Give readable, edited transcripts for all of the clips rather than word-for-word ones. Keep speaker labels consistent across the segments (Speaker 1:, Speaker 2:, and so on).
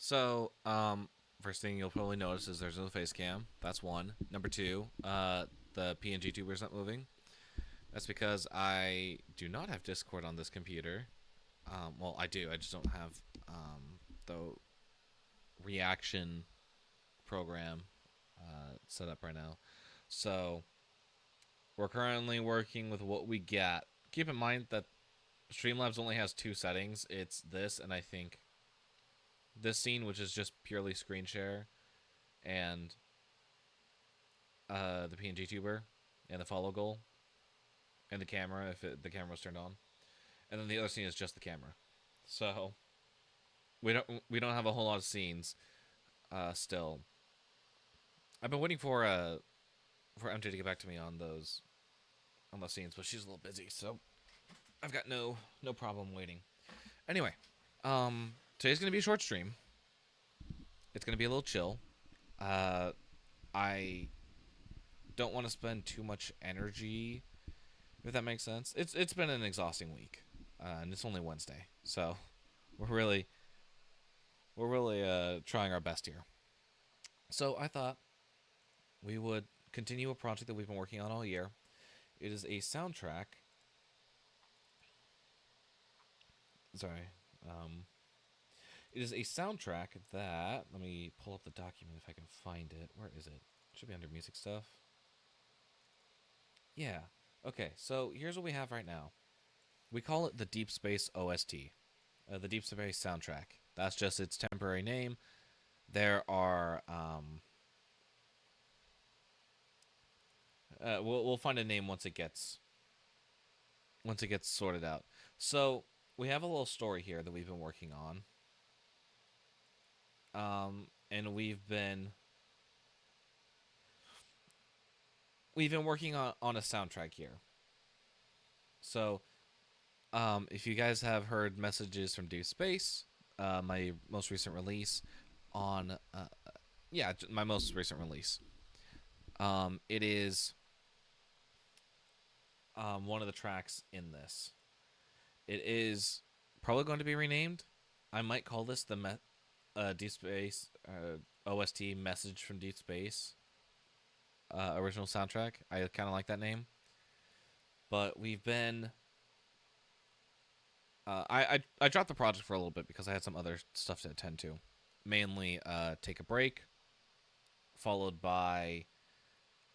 Speaker 1: So, first thing you'll probably notice is there's no face cam. That's one. Number two, the PNG tuber's not moving. That's because I do not have Discord on this computer. Well, I do. I just don't have the reaction program set up right now. So, we're currently working with what we got. Keep in mind that Streamlabs only has two settings. It's this, and I think this scene, which is just purely screen share, and the PNG tuber, and the follow goal, and the camera if the camera was turned on, and then the other scene is just the camera. So we don't have a whole lot of scenes still. I've been waiting for MJ to get back to me on those scenes, but she's a little busy, so I've got no problem waiting. Anyway, today's gonna be a short stream. It's gonna be a little chill. Uh, I don't want to spend too much energy, if that makes sense. It's been an exhausting week, and it's only Wednesday, so we're really trying our best here. So I thought we would continue a project that we've been working on all year. It is a soundtrack. Sorry. Um, it is a soundtrack that, let me pull up the document if I can find it. Where is it? It should be under music stuff. Yeah. Okay, so here's what we have right now. We call it the Deep Space OST, the Deep Space soundtrack. That's just its temporary name. There are we'll find a name once it gets sorted out. So we have a little story here that we've been working on, and we've been working on a soundtrack here. So if you guys have heard messages from Deep Space, my most recent release on yeah, my most recent release. It is one of the tracks in this. It is probably going to be renamed. I might call this the Deep Space OST Message from Deep Space original soundtrack. I kind of like that name. But we've been. I dropped the project for a little bit because I had some other stuff to attend to. Mainly Take a Break, followed by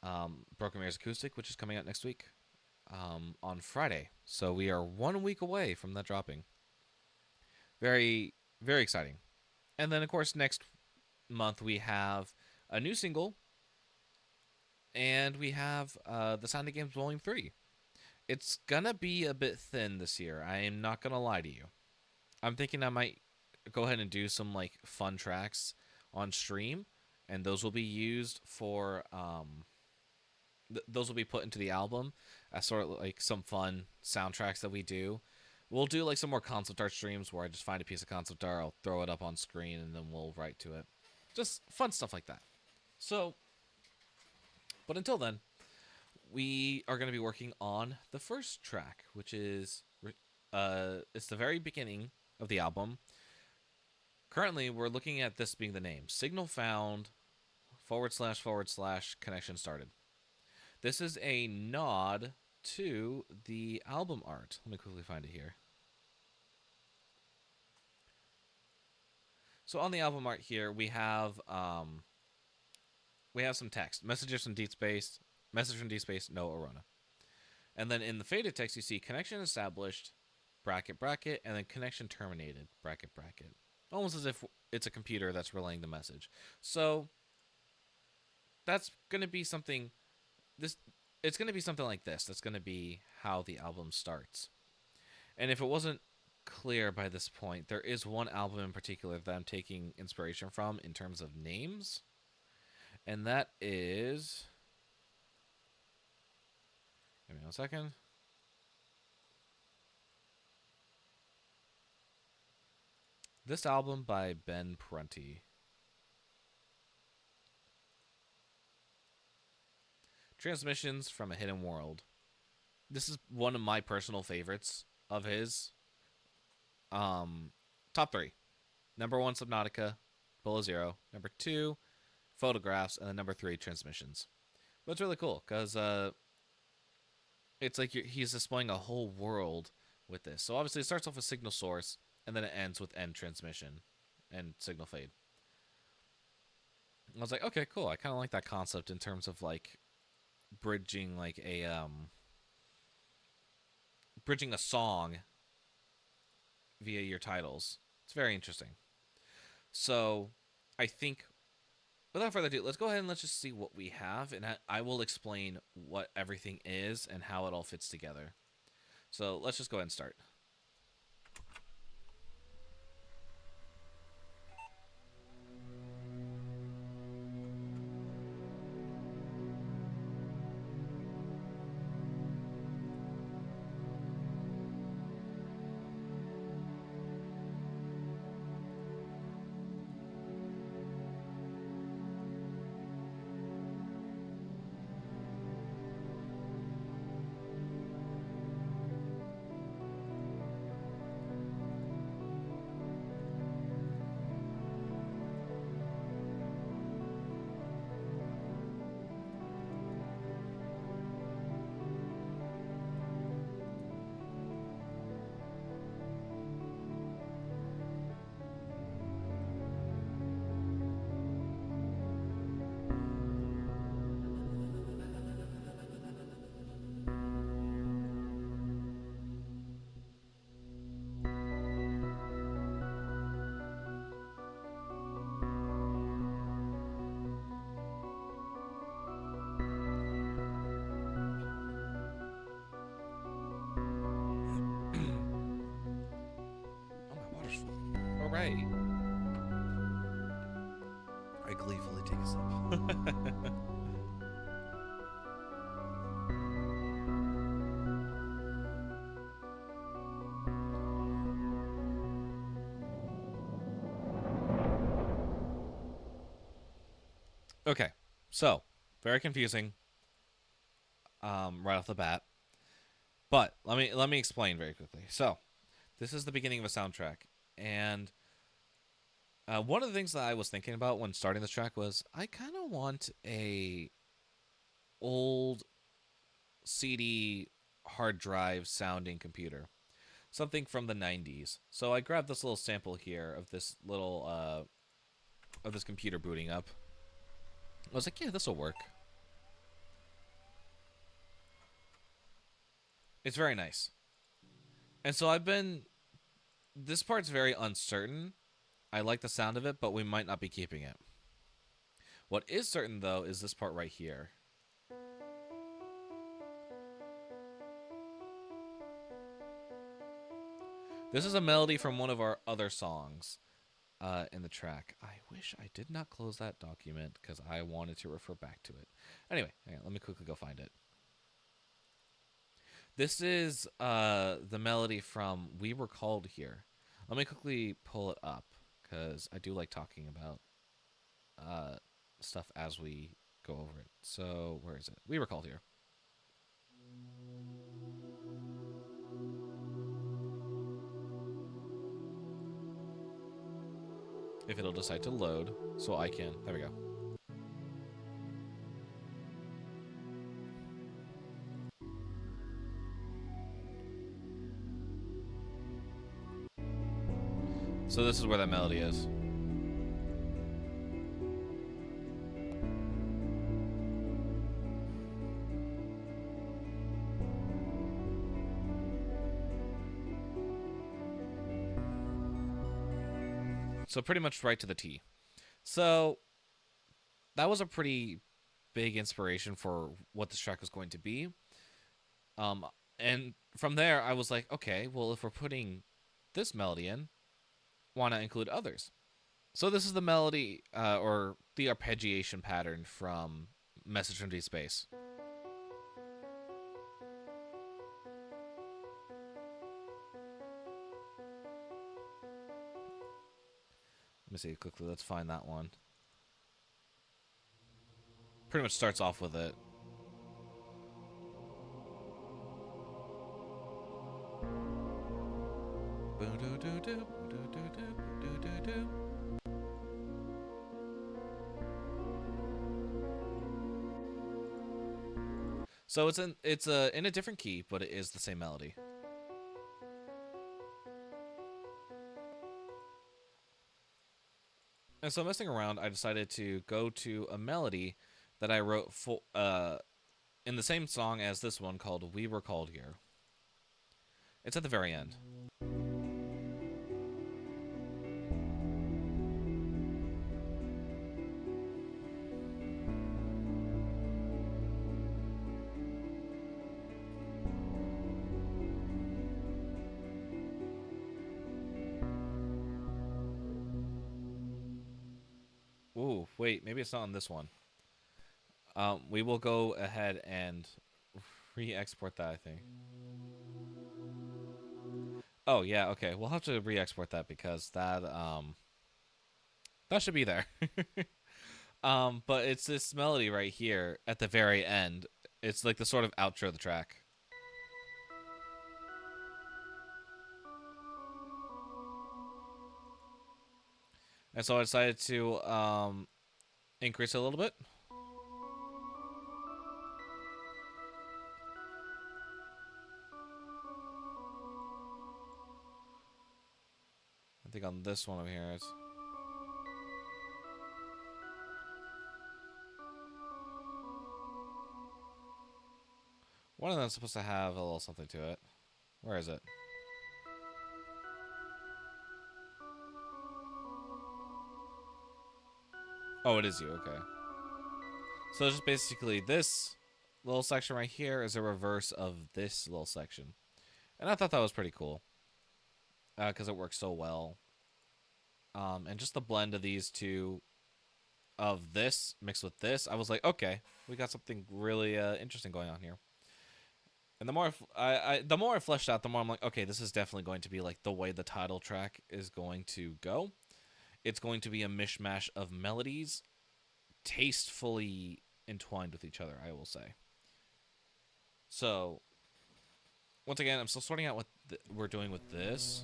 Speaker 1: Broken Mirror's Acoustic, which is coming out next week on Friday. So we are 1 week away from that dropping. Very, very exciting. And then, of course, next month we have a new single, and we have the Sound of Games Volume 3. It's gonna be a bit thin this year. I am not gonna lie to you. I'm thinking I might go ahead and do some like fun tracks on stream, and those will be used for those will be put into the album as sort of like some fun soundtracks that we do. We'll do like some more concept art streams where I just find a piece of concept art, I'll throw it up on screen, and then we'll write to it. Just fun stuff like that. So, but until then, we are going to be working on the first track, which is it's the very beginning of the album. Currently, we're looking at this being the name Signal Found / connection started. This is a nod to the album art. Let me quickly find it here. So on the album art here, we have some text. Messages from Deep Space. Message from Deep Space. No Arona. And then in the faded text, you see connection established, bracket, bracket, and then connection terminated, bracket, bracket. Almost as if it's a computer that's relaying the message. So that's going to be something. It's going to be something like this. That's going to be how the album starts. And if it wasn't clear by this point, there is one album in particular that I'm taking inspiration from in terms of names, and that is. Give me 1 second. This album by Ben Prunty. Transmissions from a Hidden World. This is one of my personal favorites of his. Top 3. Number 1, Subnautica. below 0. Number 2, photographs, and then number 3, transmissions. But it's really cool because it's like he's displaying a whole world with this. So obviously it starts off with signal source, and then it ends with end transmission and signal fade. I was like, okay, cool. I kind of like that concept in terms of like bridging like a bridging a song via your titles. It's very interesting. So I think without further ado, let's go ahead and let's just see what we have, and I will explain what everything is and how it all fits together. So let's just go ahead and start. All right. I gleefully take a sip. Okay, so very confusing right off the bat, but let me explain very quickly. So this is the beginning of a soundtrack, and one of the things that I was thinking about when starting this track was I kind of want a old CD hard drive sounding computer, something from the 90s. So I grabbed this little sample here of this little of this computer booting up. I was like, yeah, this will work. It's very nice. And so this part's very uncertain. I like the sound of it, but we might not be keeping it. What is certain, though, is this part right here. This is a melody from one of our other songs in the track. I wish I did not close that document because I wanted to refer back to it. Anyway, hang on, let me quickly go find it. This is the melody from We Were Called Here. Let me quickly pull it up because I do like talking about stuff as we go over it. So, where is it? We Were Called Here. If it'll decide to load, so I can. There we go. So this is where that melody is. So pretty much right to the T. So that was a pretty big inspiration for what this track was going to be. And from there, I was like, okay, well, if we're putting this melody in, why not include others? So this is the melody or the arpeggiation pattern from Message from Deep Space. Let me see quickly. Let's find that one. Pretty much starts off with it. So it's in a different key, but it is the same melody. And so messing around, I decided to go to a melody that I wrote for in the same song as this one called "We Were Called Here." It's at the very end. Ooh, wait, maybe it's not on this one. We will go ahead and re-export that, I think. Oh yeah, okay. We'll have to re-export that because that should be there. But it's this melody right here at the very end. It's like the sort of outro of the track. And so I decided to increase it a little bit. I think on this one over here it's one of them's supposed to have a little something to it. Where is it? Oh, it is you. Okay. So just basically this little section right here is a reverse of this little section. And I thought that was pretty cool. Because it works so well. And just the blend of these two, of this mixed with this, I was like, okay, we got something really interesting going on here. And the more the more I fleshed out, the more I'm like, okay, this is definitely going to be like the way the title track is going to go. It's going to be a mishmash of melodies, tastefully entwined with each other, I will say. So, once again, I'm still sorting out what we're doing with this.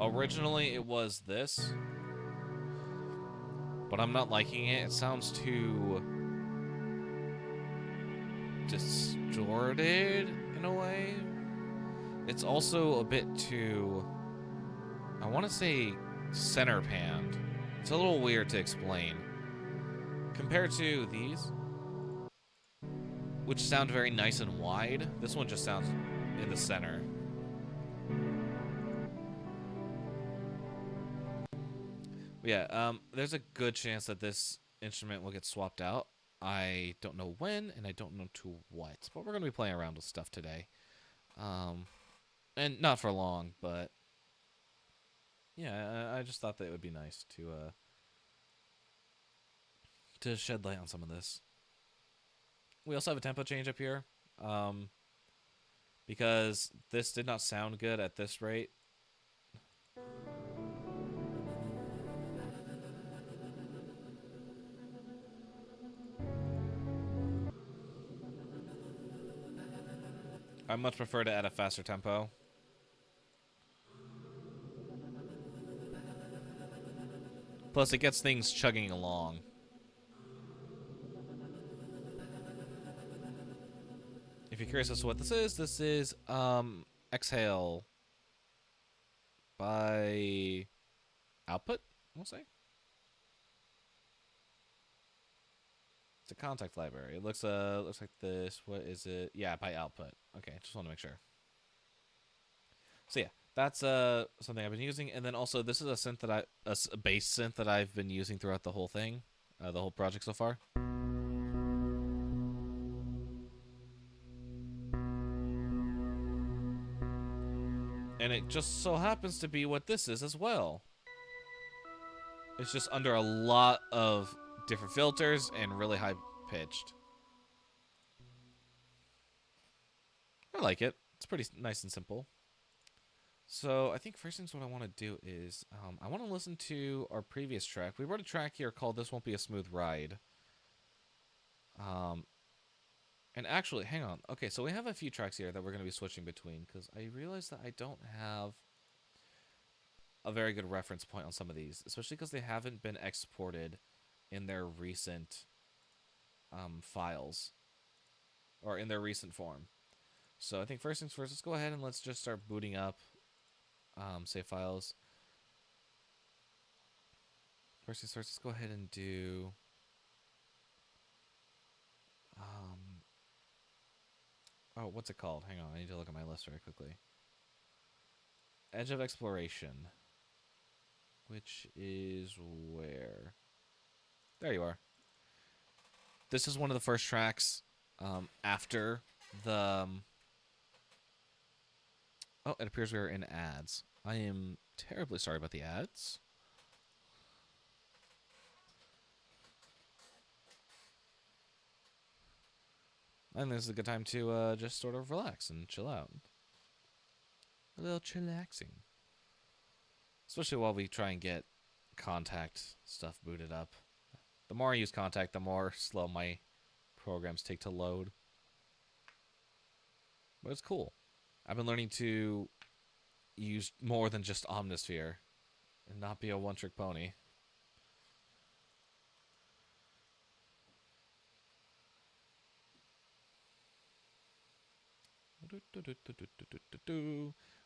Speaker 1: Originally, it was this, but I'm not liking it. It sounds too distorted in a way. It's also a bit too, I want to say, center panned. It's a little weird to explain. Compared to these, which sound very nice and wide, this one just sounds in the center. But yeah, there's a good chance that this instrument will get swapped out. I don't know when, and I don't know to what, but we're going to be playing around with stuff today. And not for long, but yeah, I just thought that it would be nice to shed light on some of this. We also have a tempo change up here, because this did not sound good at this rate. I much prefer to add a faster tempo. Plus, it gets things chugging along. If you're curious as to what this is Exhale by Output, we'll say. It's a contact library. It looks like this. What is it? Yeah, by Output. Okay, just want to make sure. So yeah, that's something I've been using, and then also this is a synth that a bass synth that I've been using throughout the whole thing, the whole project so far. And it just so happens to be what this is as well. It's just under a lot of different filters and really high pitched. I like it. It's pretty nice and simple. So I think first things what I want to do is I want to listen to our previous track. We wrote a track here called "This Won't Be a Smooth Ride." Um, and actually, hang on. Okay, so we have a few tracks here that we're going to be switching between because I realized that I don't have a very good reference point on some of these, especially because they haven't been exported in their recent files, or in their recent form. So I think first things first, let's go ahead and let's just start booting up save files. First things first, let's go ahead and do oh, what's it called? Hang on, I need to look at my list very quickly. Edge of Exploration, which is where? There you are. This is one of the first tracks after the. Oh, it appears we are in ads. I am terribly sorry about the ads. And this is a good time to just sort of relax and chill out. A little chillaxing. Especially while we try and get Contact stuff booted up. The more I use Contact, the more slow my programs take to load. But it's cool. I've been learning to use more than just Omnisphere and not be a one-trick pony.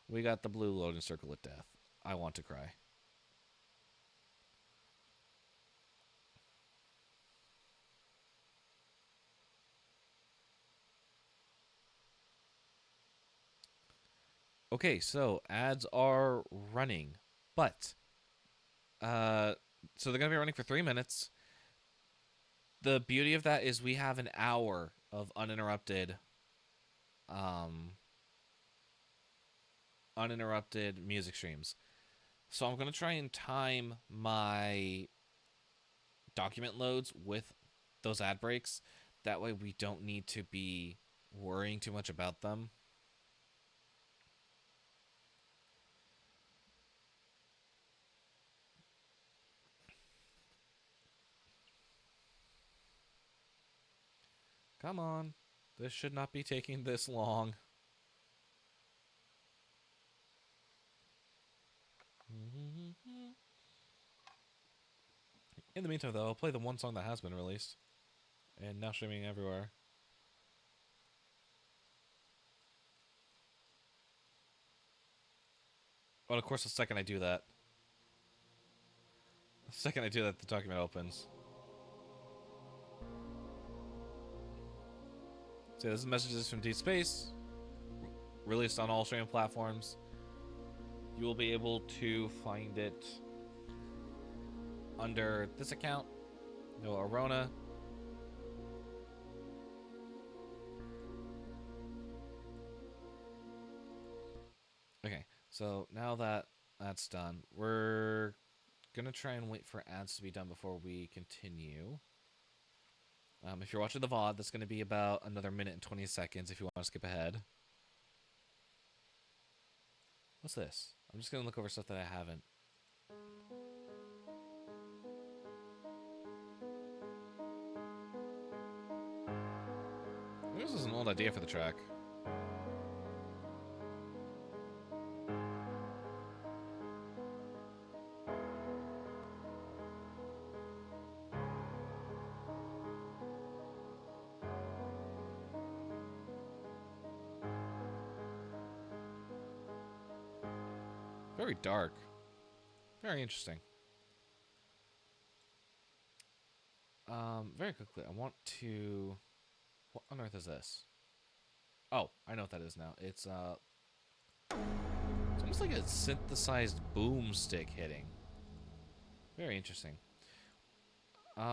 Speaker 1: We got the blue loading circle at death. I want to cry. Okay, so ads are running, but so they're gonna be running for 3 minutes. The beauty of that is we have an hour of uninterrupted music streams. So I'm gonna try and time my document loads with those ad breaks. That way we don't need to be worrying too much about them. Come on. This should not be taking this long. In the meantime, though, I'll play the one song that has been released and now streaming everywhere. Well, of course, the second I do that, the document opens. So this is messages from Deep Space, released on all streaming platforms. You will be able to find it under this account, Arona. Okay, so now that that's done, we're gonna try and wait for ads to be done before we continue. If you're watching the VOD, that's going to be about another minute and 20 seconds if you want to skip ahead. What's this? I'm just going to look over stuff that I haven't. This is an old idea for the track. Very dark. Very interesting. Very quickly, I want to... What on earth is this? Oh, I know what that is now. It's almost like a synthesized boomstick hitting. Very interesting. We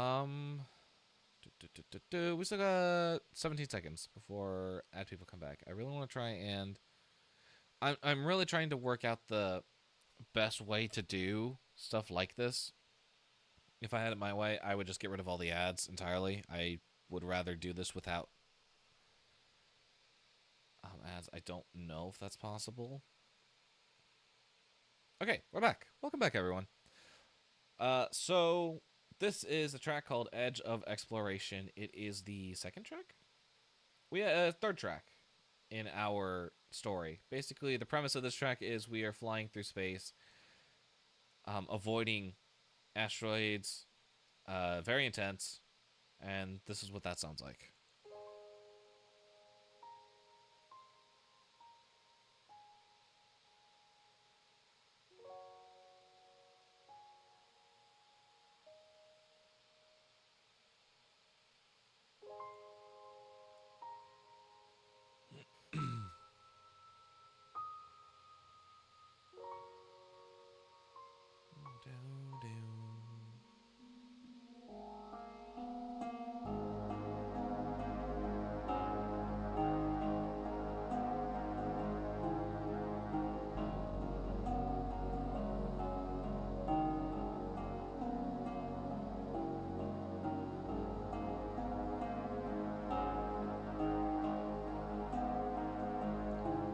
Speaker 1: still got 17 seconds before ad people come back. I really want to try and... I'm really trying to work out the best way to do stuff like this. If I had it my way, I would just get rid of all the ads entirely. I would rather do this without ads. I don't know if that's possible. Okay, we're back. Welcome back, everyone. So this is a track called Edge of Exploration. It is the second track? We have a third track in our story. Basically, the premise of this track is we are flying through space, avoiding asteroids, very intense, And this is what that sounds like.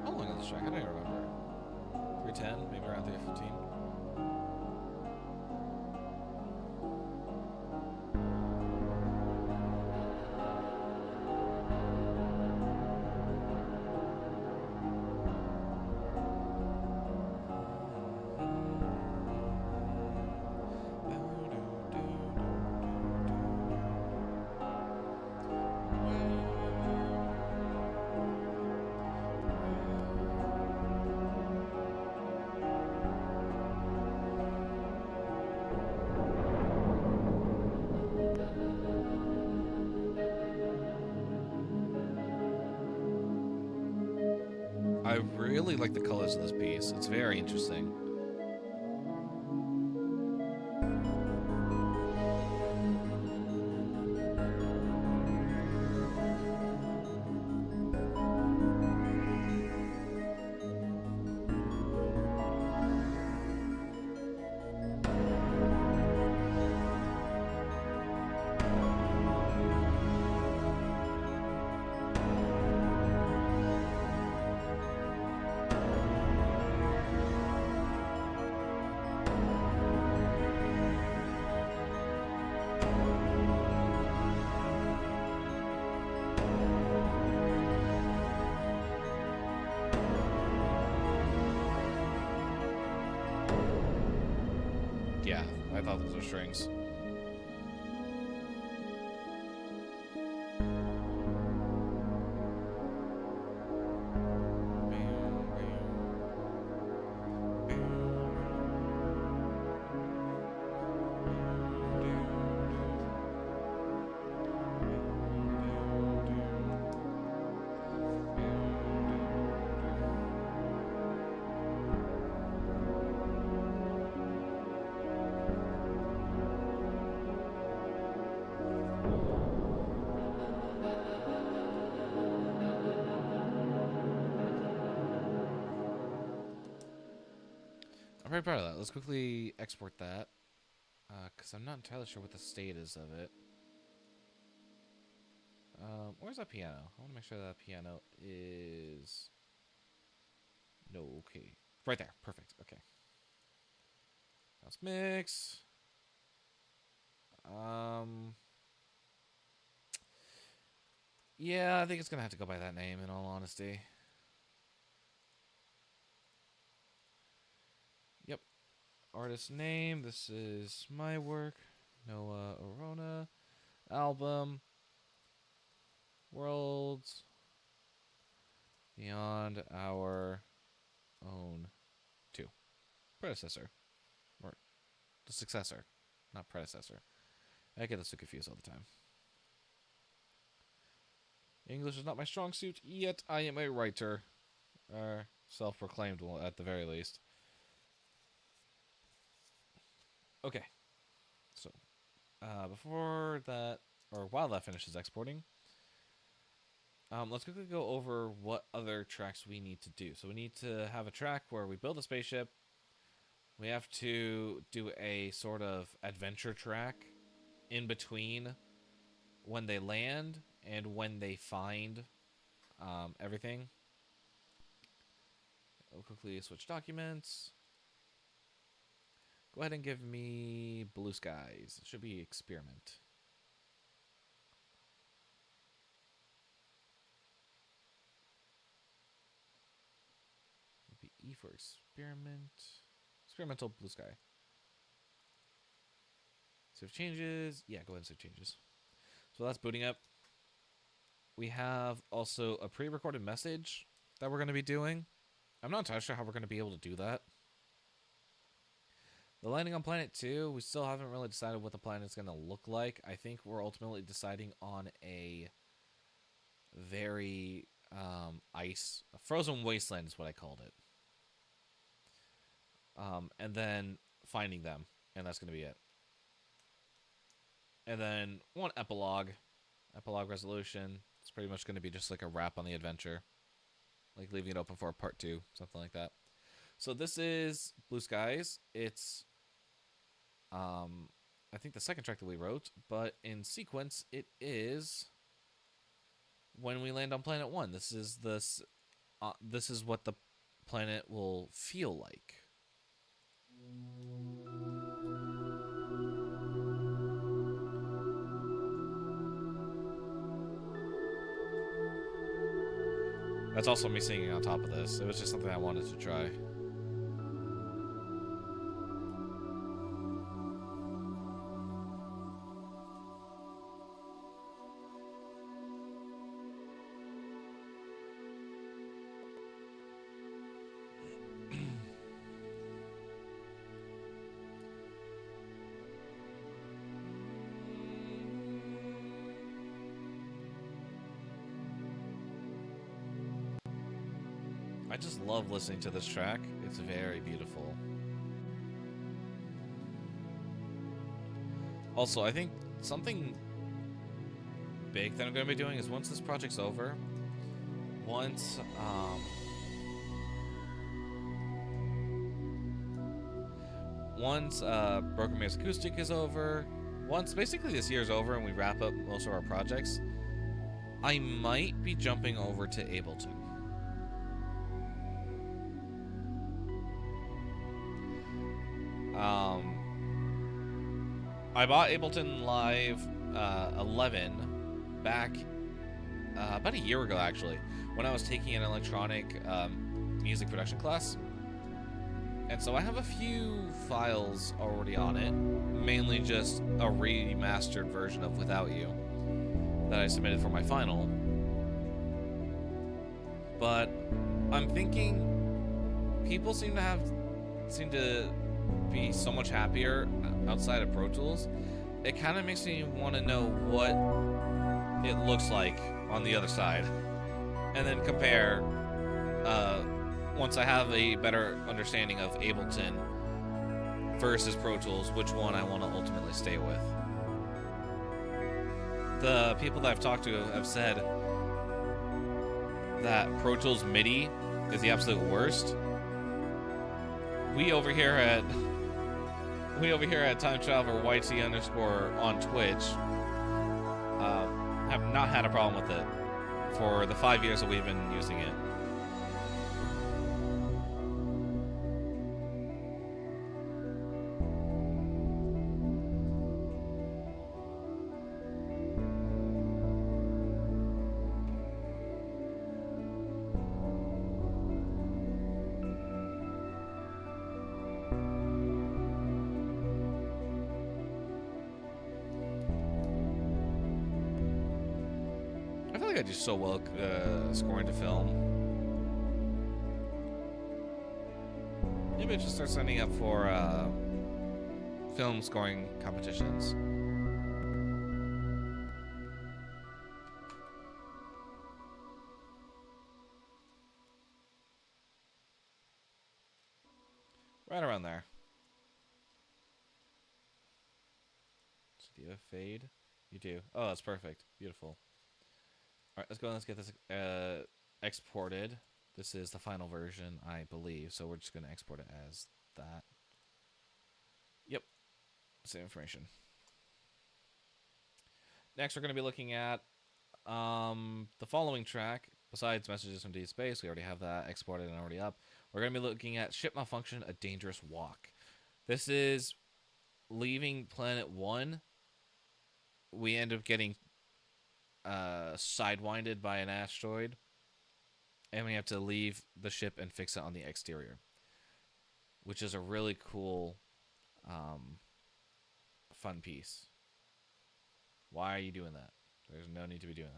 Speaker 1: How long is this track? I don't even remember. 310, maybe around 315. I really like the colors of this piece. It's very interesting. Yeah, I thought those were strings. I'm very proud of that. Let's quickly export that. Because I'm not entirely sure what the state is of it. Where's that piano? I want to make sure that piano is... No, okay. Right there. Perfect. Okay. Let's mix. Um... Yeah, I think it's going to have to go by that name, in all honesty. Yep. Artist name. This is my work. Noah Orona. Album. Worlds. Beyond Our Own 2. Predecessor. Or the successor. Not predecessor. I get those two confused all the time. English is not my strong suit, yet I am a writer. Self-proclaimed, well, at the very least. Okay. So, before that, or while that finishes exporting, let's quickly go over what other tracks we need to do. So we need to have a track where we build a spaceship. We have to do a sort of adventure track in between when they land and when they find everything. I'll quickly switch documents. Go ahead and give me blue skies. It should be experiment. It'll be E for experiment. Experimental blue sky. Save changes. Yeah, go ahead and save changes. So So that's booting up. We have also a pre-recorded message that we're going to be doing. I'm not entirely sure how we're going to be able to do that. The landing on planet 2, we still haven't really decided what the planet's going to look like. I think we're ultimately deciding on a very a frozen wasteland is what I called it. And then finding them, and that's going to be it. And then one epilogue resolution. It's pretty much going to be just like a wrap on the adventure, like leaving it open for a part 2, something like that. So this is Blue Skies. It's I think the second track that we wrote, but in sequence it is When We Land on Planet 1. This is what the planet will feel like. That's also me singing on top of this. It was just something I wanted to try. I just love listening to this track. It's very beautiful. Also, I think something big that I'm going to be doing is once this project's over, once Broken Maze Acoustic is over, once basically this year's over and we wrap up most of our projects, I might be jumping over to Ableton. I bought Ableton Live 11 back about a year ago, actually, when I was taking an electronic music production class. And so I have a few files already on it, mainly just a remastered version of Without You that I submitted for my final. But I'm thinking people seem to be so much happier outside of Pro Tools. It kind of makes me want to know what it looks like on the other side, and then compare once I have a better understanding of Ableton versus Pro Tools, which one I want to ultimately stay with. The people that I've talked to have said that Pro Tools MIDI is the absolute worst. We over here at Time Traveler YT underscore on Twitch have not had a problem with it for the 5 years that we've been using it. I do so well scoring to film. Maybe I should start signing up for film scoring competitions. Right around there. So do you have fade? You do. Oh, that's perfect. Beautiful. Alright, let's go and let's get this exported. This is the final version, I believe, so we're just going to export it as that. Yep. Same information. Next, we're going to be looking at the following track. Besides Messages from Deep Space, we already have that exported and already up. We're going to be looking at Ship Malfunction, A Dangerous Walk. This is leaving Planet 1. We end up getting sidewinded by an asteroid, and we have to leave the ship and fix it on the exterior, which is a really cool fun piece. Why are you doing that? There's no need to be doing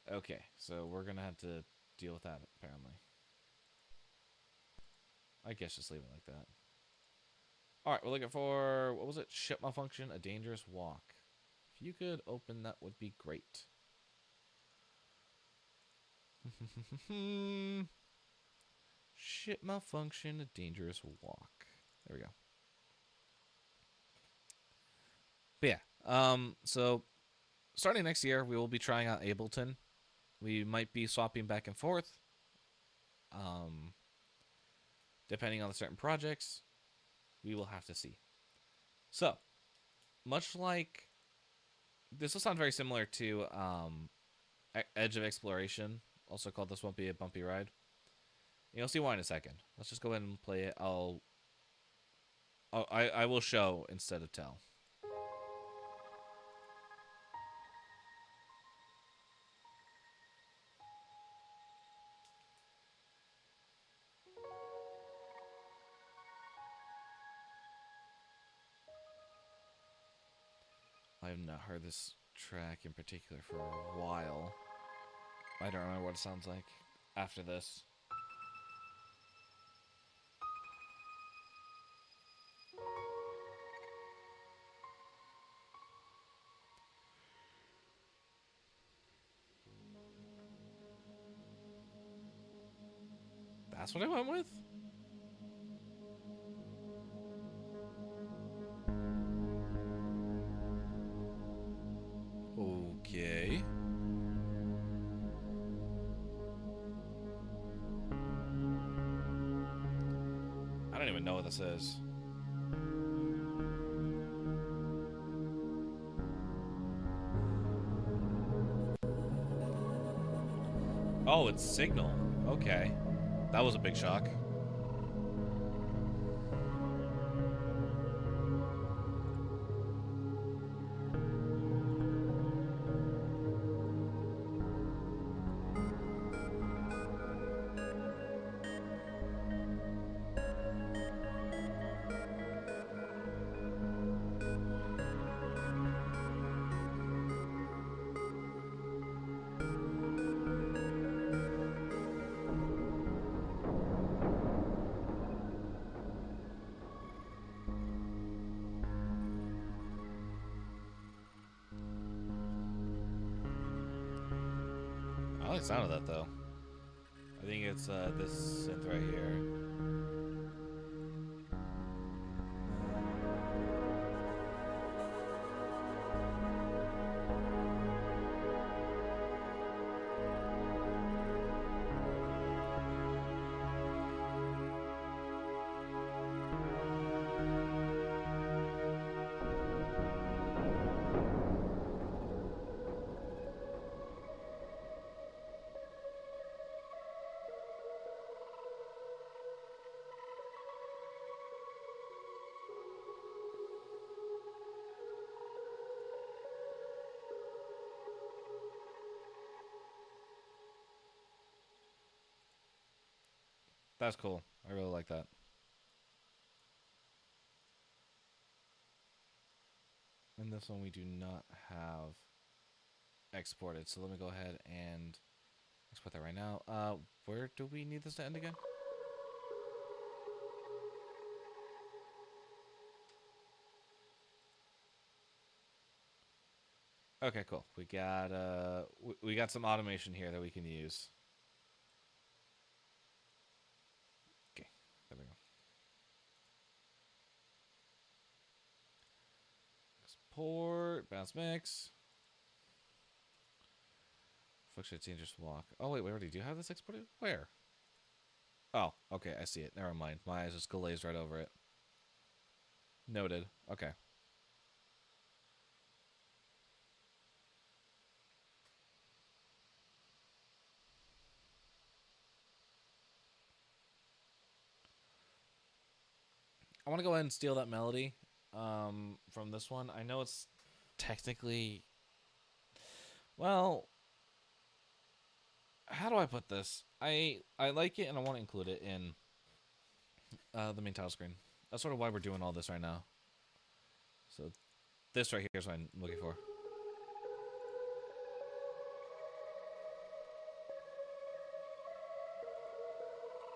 Speaker 1: that. Okay, so we're gonna have to deal with that apparently. I guess just leave it like that. All right, we're looking for, what was it? Ship malfunction, a dangerous walk. If you could open that, would be great. Ship malfunction, a dangerous walk. There we go. But yeah, so starting next year, we will be trying out Ableton. We might be swapping back and forth, um, depending on the certain projects. We will have to see. So, much like this will sound very similar to Edge of Exploration, also called This Won't Be a Bumpy Ride. You'll see why in a second. Let's just go ahead and play it. I will show instead of tell. I have not heard this track in particular for a while. I don't remember what it sounds like after this. That's what I went with? Okay. I don't even know what this is. Oh, it's Signal. Okay. That was a big shock. I like the sound of that though. I think it's this synth right here. That's cool. I really like that. And this one we do not have exported. So let me go ahead and export that right now. Where do we need this to end again? Okay, cool. We got some automation here that we can use. Okay, there we go. Export, bounce mix. Fluctuate dangerous walk. Oh wait, we already do have this exported? Where? Oh, okay, I see it. Never mind. My eyes just glazed right over it. Noted. Okay. I want to go ahead and steal that melody from this one. I know it's technically... Well, how do I put this? I like it and I want to include it in the main title screen. That's sort of why we're doing all this right now. So This right here is what I'm looking for.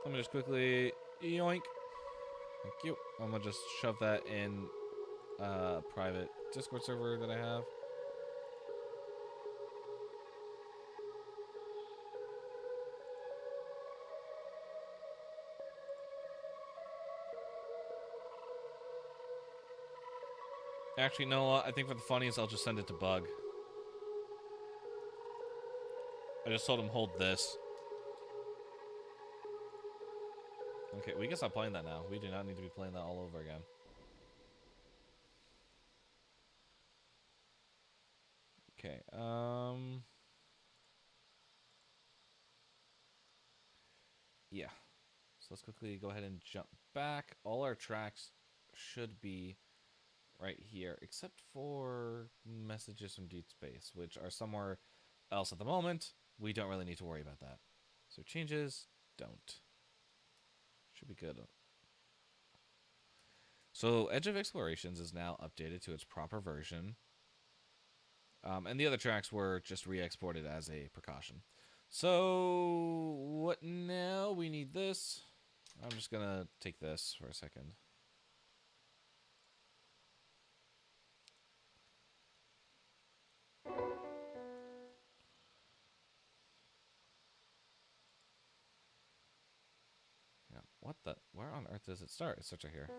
Speaker 1: Let me just quickly yoink. Thank you. I'm gonna just shove that in private Discord server that I have. Actually, no. I think for the funniest, I'll just send it to Bug. I just told him hold this. Okay, we can stop playing that now. We do not need to be playing that all over again. Okay. Yeah. So let's quickly go ahead and jump back. All our tracks should be right here, except for messages from Deep Space, which are somewhere else at the moment. We don't really need to worry about that. So changes, don't. Should be good. So Edge of Explorations is now updated to its proper version. And the other tracks were just re-exported as a precaution. So what now? We need this. I'm just gonna take this for a second. Yeah, what the? Where on earth does it start? It starts right here.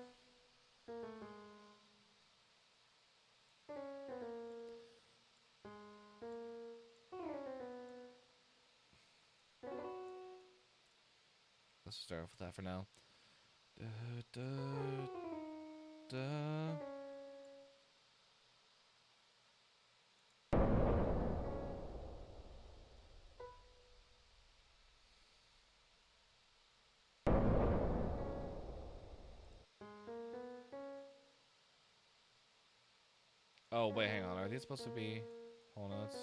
Speaker 1: Let's start off with that for now. Da, da, da. Oh, wait, hang on. Are these supposed to be whole notes?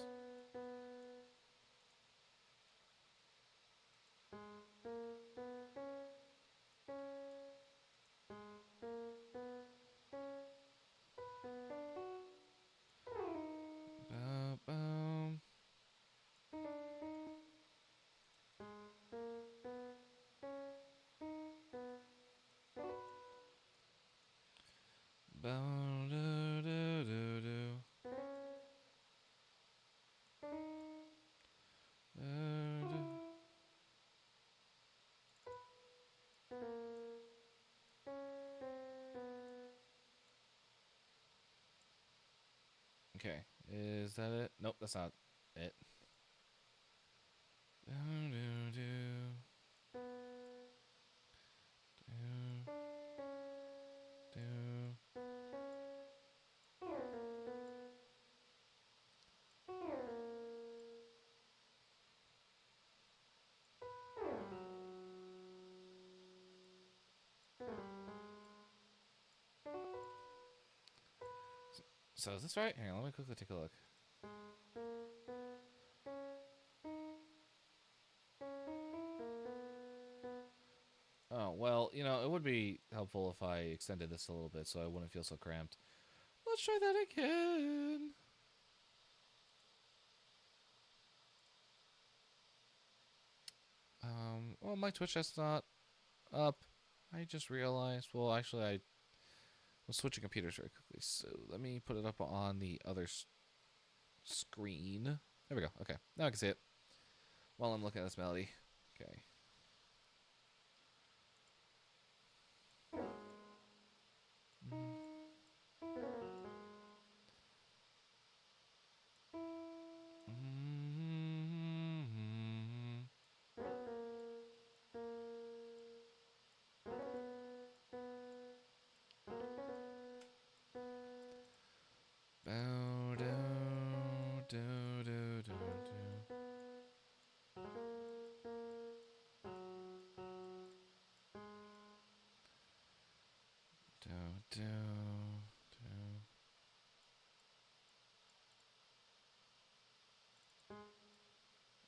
Speaker 1: Boom, boom. Boom, do, do, do, do. Okay, is that it? Nope, that's not it. Do, do, do. Do, do. So is this right? Hang on, let me quickly take a look. Oh, well, you know, it would be helpful if I extended this a little bit so I wouldn't feel so cramped. Let's try that again. Well, my Twitch chat's not up. I just realized. Well, actually, I was switching computers very quickly, so let me put it up on the other screen. There we go. Okay, now I can see it while I'm looking at this melody. Okay. Bow, do, do, do, do, do. Do, do, do.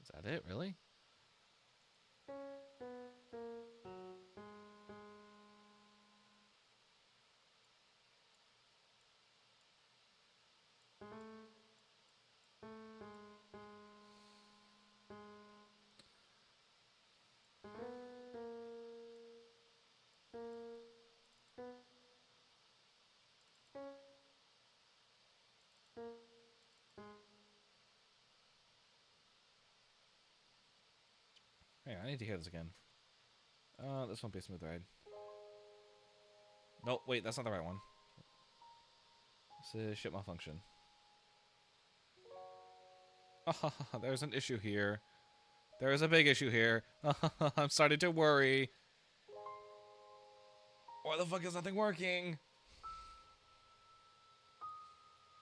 Speaker 1: Is that it, really? Hang on, I need to hear this again. This won't be a smooth ride. Nope, wait, that's not the right one. This is ship malfunction. There's an issue here. There is a big issue here. I'm starting to worry. Why the fuck is nothing working?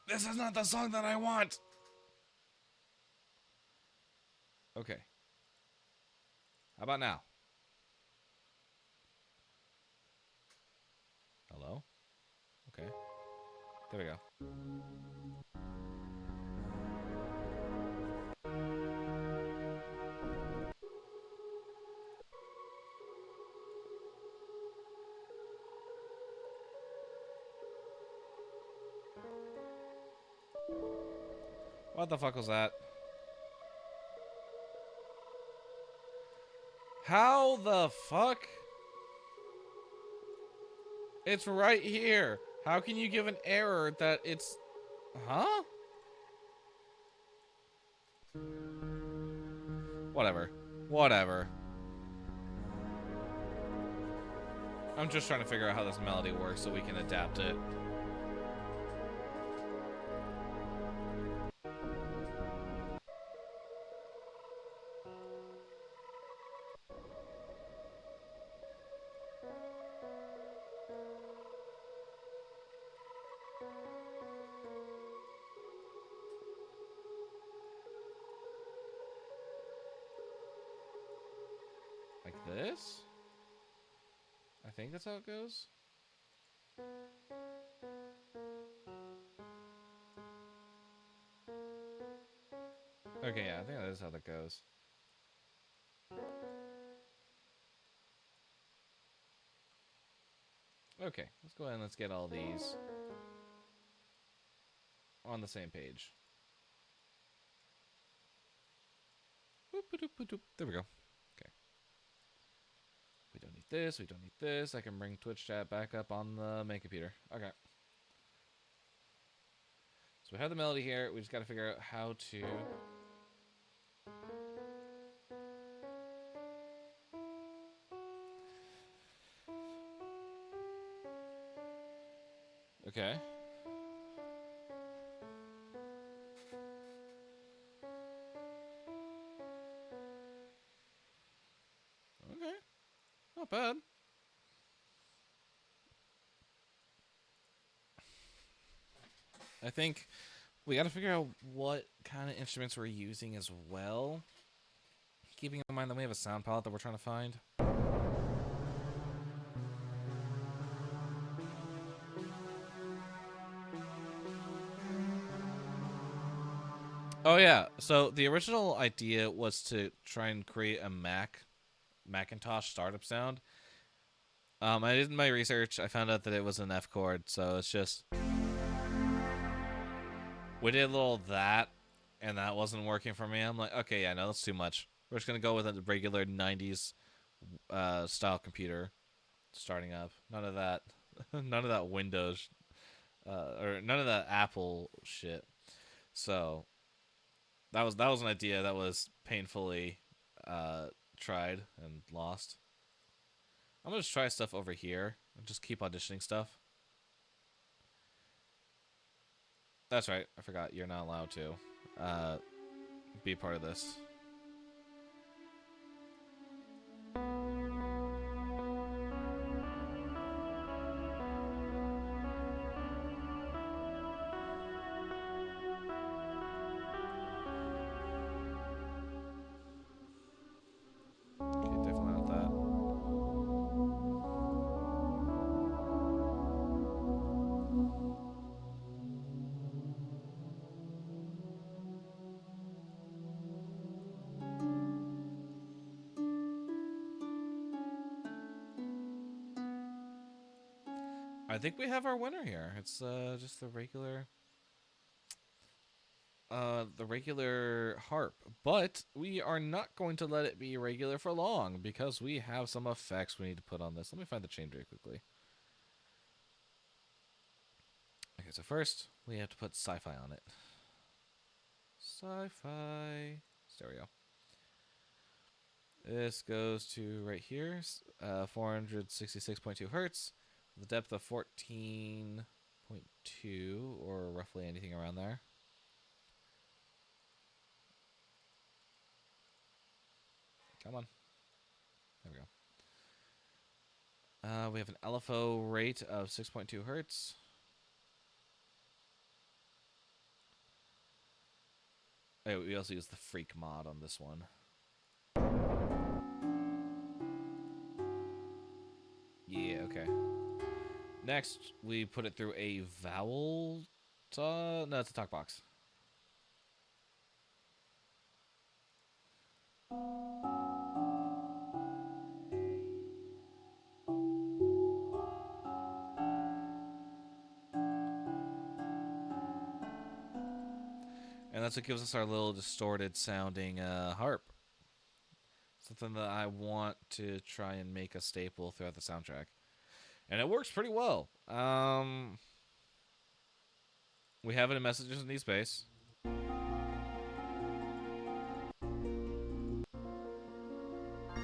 Speaker 1: This is not the song that I want. Okay. How about now? Hello? Okay. There we go. What the fuck was that? How the fuck? It's right here. How can you give an error that it's... Huh? Whatever. Whatever. I'm just trying to figure out how this melody works so we can adapt it. Like this? I think that's how it goes. Okay, yeah, I think that is how that goes. Okay, let's go ahead and let's get all these on the same page. There we go. Okay. We don't need this. We don't need this. I can bring Twitch chat back up on the main computer. Okay. So we have the melody here. We just got to figure out how to... Okay. Okay. Not bad. I think we got to figure out what kind of instruments we're using as well. Keeping in mind that we have a sound palette that we're trying to find. Oh yeah, so the original idea was to try and create a Macintosh startup sound. I did my research. I found out that it was an F chord, so it's just... We did a little of that, and that wasn't working for me. I'm like, okay, yeah, no, that's too much. We're just going to go with a regular 90s style computer starting up. None of that. None of that Windows, or none of that Apple shit. So that was an idea that was painfully tried and lost. I'm gonna just try stuff over here and just keep auditioning stuff. That's right. I forgot you're not allowed to be part of this. Okay, definitely not that. I think we have our winner here. It's just the regular harp, but we are not going to let it be regular for long because we have some effects we need to put on this. Let me find the chain very quickly. Okay, so first we have to put sci-fi on it. Sci-fi stereo. This goes to right here, 466.2 hertz, the depth of 14.2, or roughly anything around there. Come on. There we go. We have an LFO rate of 6.2 hertz. Oh, we also use the Freak mod on this one. Yeah, okay. Next, we put it through a vowel. No, it's a talk box. And that's what gives us our little distorted sounding harp. Something that I want to try and make a staple throughout the soundtrack. And it works pretty well. We have it in Messages in Deep Space.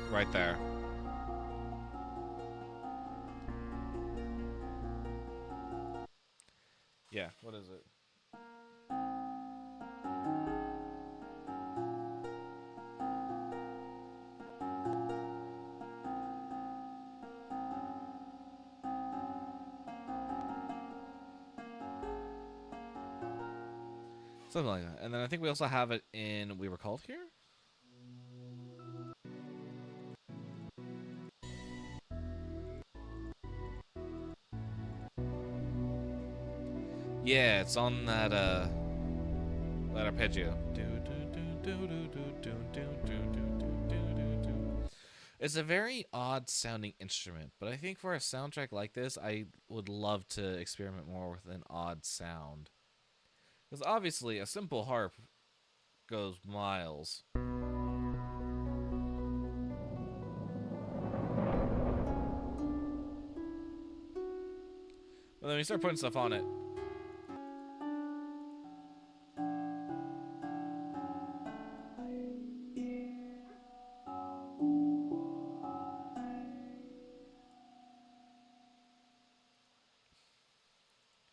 Speaker 1: Right there. Yeah, what is it? Something like that. And then I think we also have it in We Were Called Here? Yeah, it's on that arpeggio. It's a very odd sounding instrument, but I think for a soundtrack like this, I would love to experiment more with an odd sound. Because obviously, a simple harp goes miles. But then you start putting stuff on it.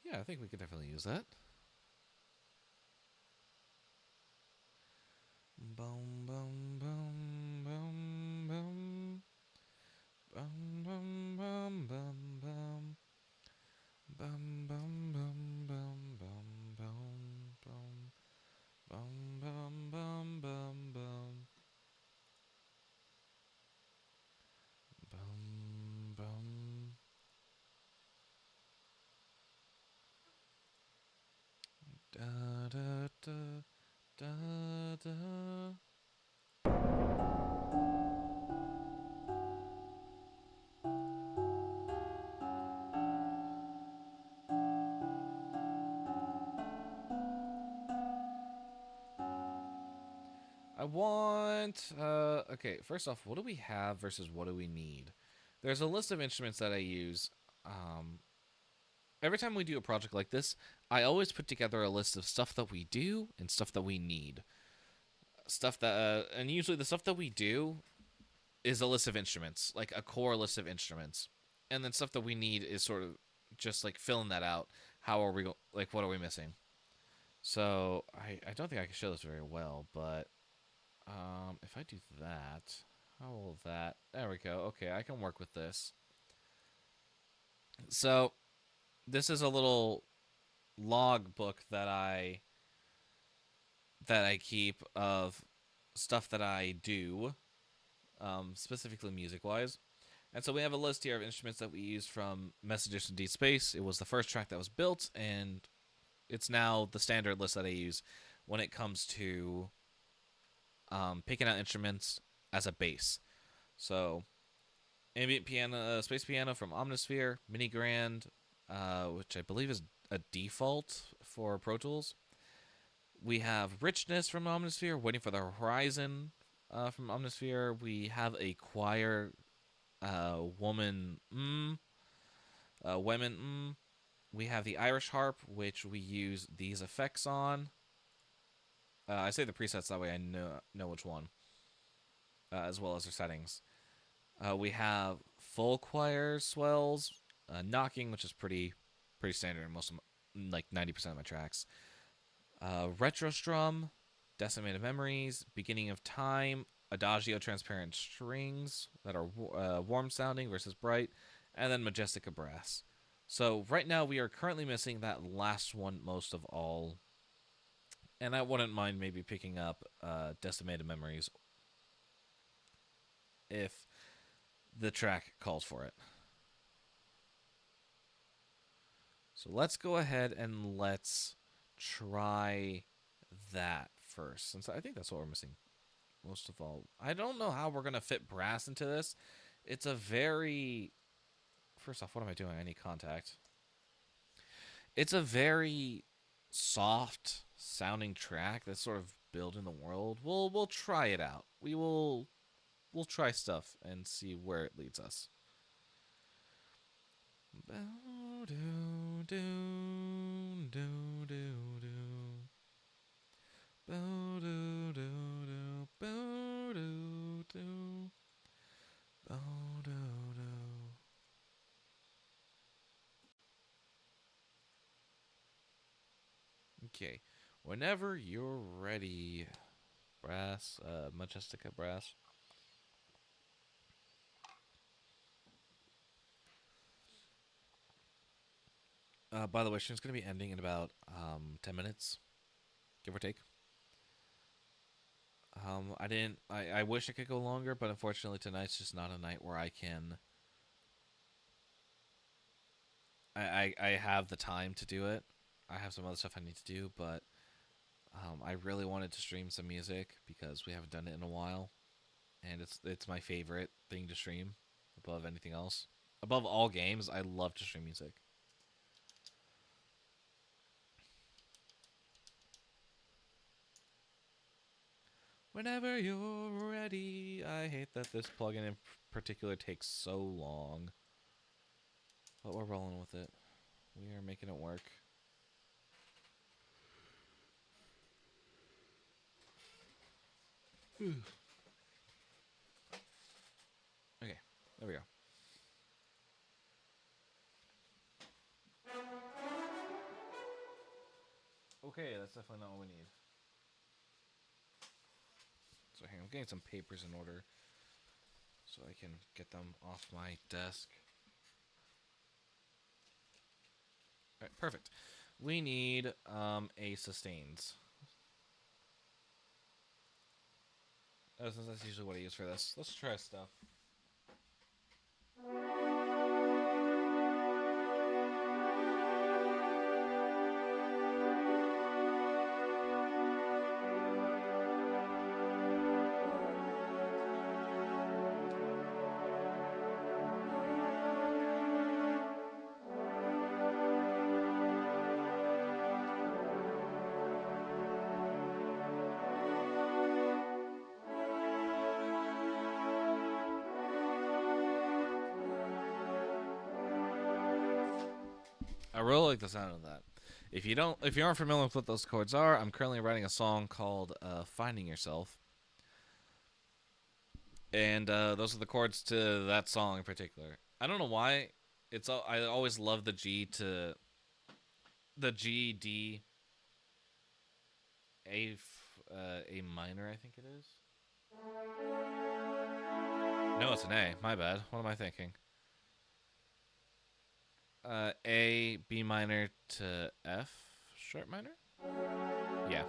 Speaker 1: Yeah, I think we could definitely use that. Boom, boom, boom, boom, boom. Bum, bum, bum, bum, bum. Bum, bum, bum, bum, bum, bum, bum. Bum, bum, bum, bum, bum. Bum, bum. Da, da, da, da, da. I want. Okay, first off, what do we have versus what do we need? There's a list of instruments that I use. Every time we do a project like this, I always put together a list of stuff that we do and stuff that we need. Stuff that, and usually the stuff that we do is a list of instruments, like a core list of instruments, and then stuff that we need is sort of just like filling that out. How are we like? What are we missing? So I don't think I can show this very well, but if I do that, how will that? There we go. Okay, I can work with this. So this is a little log book that I keep of stuff that I do, specifically music wise. And so we have a list here of instruments that we use from Messages from Deep Space. It was the first track that was built, and it's now the standard list that I use when it comes to picking out instruments as a bass. So ambient piano, space piano from Omnisphere, Mini Grand, which I believe is a default for Pro Tools. We have Richness from Omnisphere, Waiting for the Horizon from Omnisphere. We have a choir, woman, women. We have the Irish harp, which we use these effects on. I say the presets that way I know which one. as well as their settings. We have full choir swells, knocking, which is pretty standard in most of like 90% of my tracks. Retro strum, decimated memories, beginning of time, adagio transparent strings that are warm sounding versus bright, and then majestica brass. So right now we are currently missing that last one most of all, and I wouldn't mind maybe picking up decimated memories if the track calls for it. So let's go ahead and let's try that first, since I think that's what we're missing most of all. I don't know how we're going to fit brass into this. It's a very. First off, what am I doing? I need contact. It's a very soft sounding track that's sort of built in the world. We'll try it out. We'll try stuff and see where it leads us. Bow, do, do, do, do, do. Bow, do, do, do. Bow, do, do. Bow, do, do. Okay. Whenever you're ready, brass, majestica brass. By the way, stream's gonna be ending in about 10 minutes, give or take. I didn't. I wish I could go longer, but unfortunately tonight's just not a night where I can. I have the time to do it. I have some other stuff I need to do, but I really wanted to stream some music because we haven't done it in a while, and it's my favorite thing to stream above anything else. Above all games, I love to stream music. Whenever you're ready. I hate that this plugin in particular takes so long. But we're rolling with it. We are making it work. Okay, there we go. Okay, that's definitely not what we need. So hang on, I'm getting some papers in order so I can get them off my desk. Alright, perfect. We need a sustains. Since that's usually what I use for this. Let's try stuff. I really like the sound of that. If you aren't familiar with what those chords are, I'm currently writing a song called "Finding Yourself," and those are the chords to that song in particular. I don't know why. I always love the G D A minor. I think it is. No, it's an A. My bad. What am I thinking? A B minor to F sharp minor. Yeah.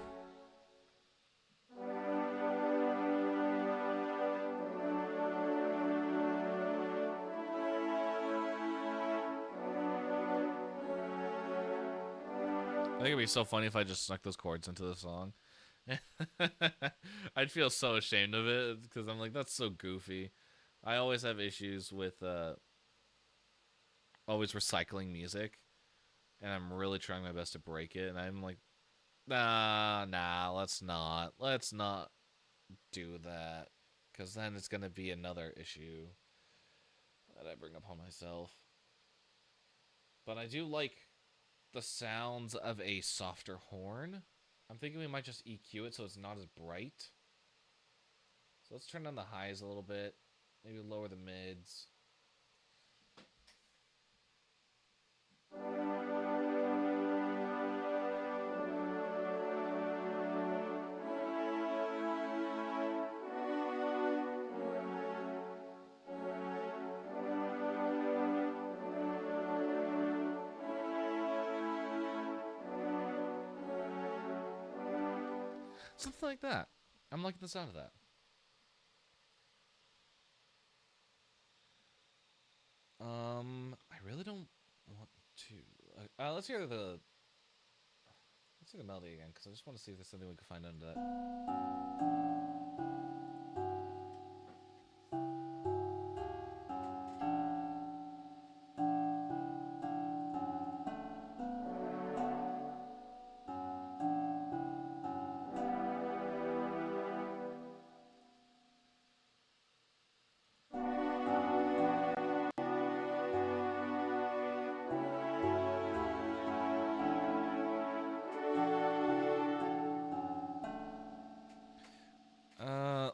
Speaker 1: I think it'd be so funny if I just snuck those chords into the song. I'd feel so ashamed of it because I'm like, that's so goofy. I always have issues with always recycling music, and I'm really trying my best to break it. And I'm like, nah, let's not do that, because then it's gonna be another issue that I bring upon myself. But I do like the sounds of a softer horn. I'm thinking we might just EQ it so it's not as bright. So let's turn down the highs a little bit. Maybe lower the mids. Something like that. I'm liking the sound of that. I really don't want to. Let's hear the melody again because I just want to see if there's something we can find under that.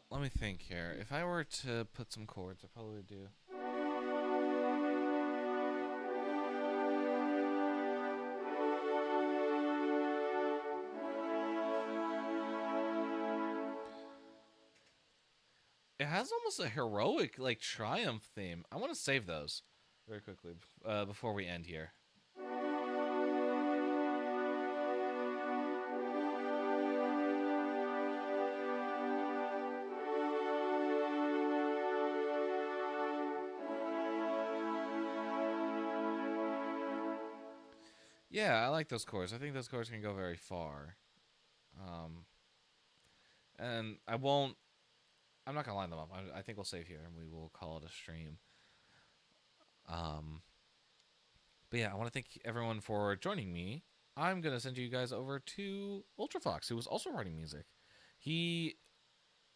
Speaker 1: Let me think here. If I were to put some chords, I probably would do. It has almost a heroic, like, triumph theme. I want to save those very quickly before we end here. Yeah, I like those chords. I think those chords can go very far. And I won't. I'm not gonna line them up. I think we'll save here and we will call it a stream. Um, but yeah, I want to thank everyone for joining me. I'm gonna send you guys over to Ultrafox, who was also writing music. He,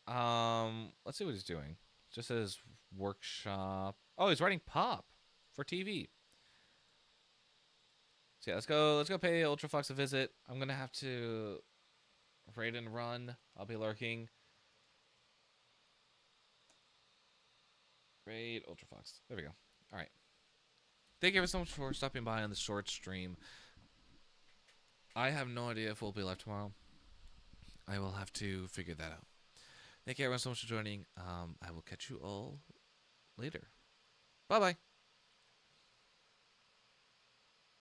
Speaker 1: let's see what he's doing. Just his workshop. Oh, he's writing pop for TV. So yeah, let's go pay Ultrafox a visit. I'm gonna have to raid and run. I'll be lurking. Raid Ultrafox. There we go. All right. Thank you so much for stopping by on this short stream. I have no idea if we'll be live tomorrow. I will have to figure that out. Thank you everyone so much for joining. I will catch you all later. Bye bye.